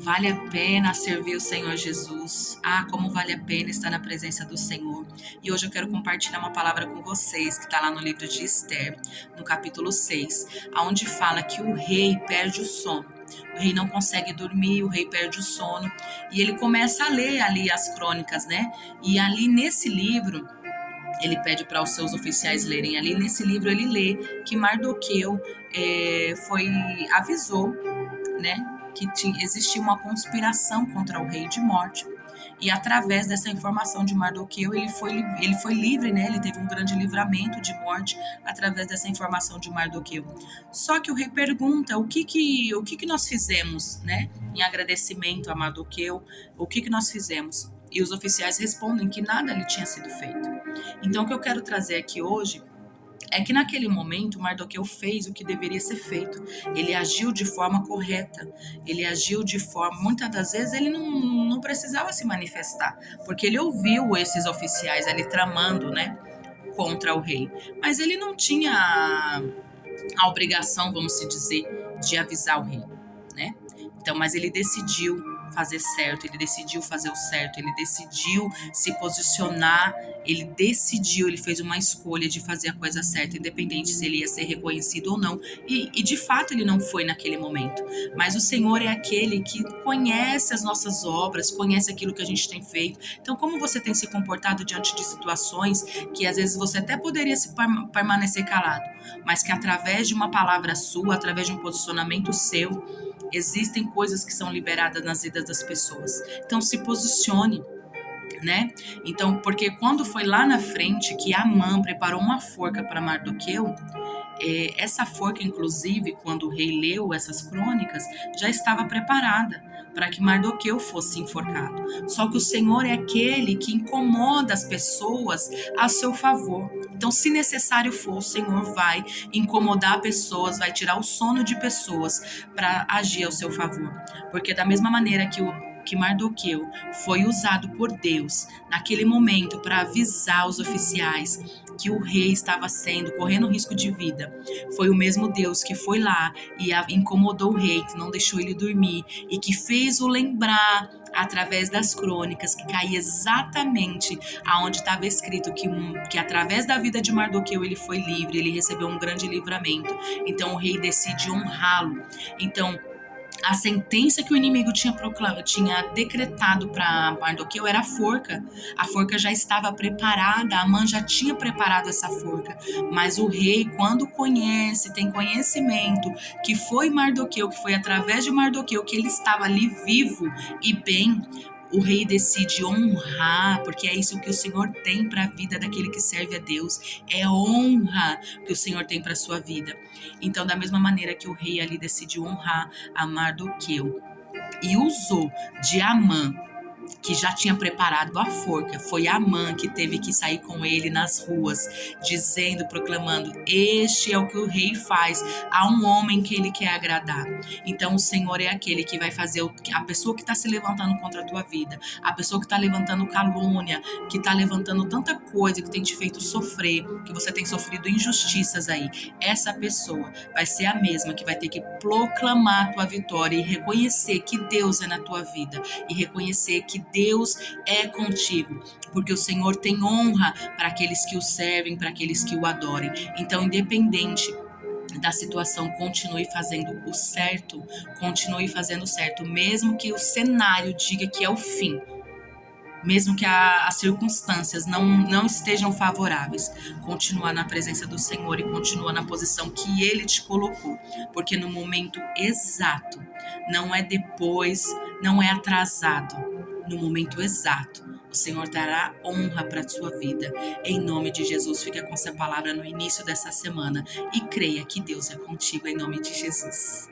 Vale a pena servir o Senhor Jesus. Ah, como vale a pena estar na presença do Senhor. E hoje eu quero compartilhar uma palavra com vocês, que está lá no livro de Esther, no capítulo 6, onde fala que o rei perde o sono. O rei não consegue dormir, o rei perde o sono. E ele começa a ler ali as crônicas, né? E ali nesse livro, ele pede para os seus oficiais lerem ali. Nesse livro ele lê que Mardoqueu avisou, né, que existia uma conspiração contra o rei de morte. E através dessa informação de Mardoqueu, ele foi livre, né? Ele teve um grande livramento de morte através dessa informação de Mardoqueu. Só que o rei pergunta o que nós fizemos, né? Em agradecimento a Mardoqueu, o que nós fizemos? E os oficiais respondem que nada lhe tinha sido feito. Então, o que eu quero trazer aqui hoje é que naquele momento Mardoqueu fez o que deveria ser feito. Ele agiu de forma correta. Ele agiu de forma... Muitas das vezes ele não precisava se manifestar, porque ele ouviu esses oficiais ali tramando, né, contra o rei. Mas ele não tinha a obrigação, vamos se dizer, de avisar o rei, né? Então, mas ele decidiu fazer certo, ele decidiu fazer o certo, ele decidiu se posicionar, ele fez uma escolha de fazer a coisa certa, independente se ele ia ser reconhecido ou não, e de fato ele não foi naquele momento, mas o Senhor é aquele que conhece as nossas obras, conhece aquilo que a gente tem feito. Então, como você tem se comportado diante de situações que às vezes você até poderia se permanecer calado, mas que através de uma palavra sua, através de um posicionamento seu, existem coisas que são liberadas nas vidas das pessoas. Então se posicione, né? Então, porque quando foi lá na frente que Amã preparou uma forca para Mardoqueu, essa forca, inclusive, quando o rei leu essas crônicas, já estava preparada para que Mardoqueu fosse enforcado. Só que o Senhor é aquele que incomoda as pessoas a seu favor. Então, se necessário for, o Senhor vai incomodar pessoas, vai tirar o sono de pessoas para agir ao seu favor. Porque da mesma maneira que Mardoqueu foi usado por Deus naquele momento para avisar os oficiais que o rei estava correndo risco de vida, foi o mesmo Deus que foi lá e incomodou o rei, que não deixou ele dormir e que fez-o lembrar através das crônicas, que caía exatamente aonde estava escrito que através da vida de Mardoqueu ele foi livre, ele recebeu um grande livramento. Então o rei decide honrá-lo. Então a sentença que o inimigo tinha decretado para Mardoqueu era a forca. A forca já estava preparada, Amã já tinha preparado essa forca. Mas o rei, quando tem conhecimento que foi Mardoqueu, que foi através de Mardoqueu que ele estava ali vivo e bem, o rei decide honrar, porque é isso que o Senhor tem para a vida daquele que serve a Deus. É honra que o Senhor tem para a sua vida. Então, da mesma maneira que o rei ali decidiu honrar a Mardoqueu e usou de Amã, que já tinha preparado a forca, foi Amã que teve que sair com ele nas ruas, dizendo, proclamando: este é o que o rei faz a um homem que ele quer agradar. Então o Senhor é aquele que vai fazer a pessoa que está se levantando contra a tua vida, a pessoa que está levantando calúnia, que está levantando tanta coisa que tem te feito sofrer, que você tem sofrido injustiças aí, essa pessoa vai ser a mesma que vai ter que proclamar a tua vitória e reconhecer que Deus é na tua vida e reconhecer que Deus é contigo, porque o Senhor tem honra para aqueles que o servem, para aqueles que o adorem. Então, independente da situação, continue fazendo o certo, mesmo que o cenário diga que é o fim, mesmo que as circunstâncias não estejam favoráveis, continua na presença do Senhor e continua na posição que Ele te colocou, porque no momento exato, não é depois, não é atrasado, no momento exato, o Senhor dará honra para a sua vida. Em nome de Jesus, fica com essa palavra no início dessa semana e creia que Deus é contigo, em nome de Jesus.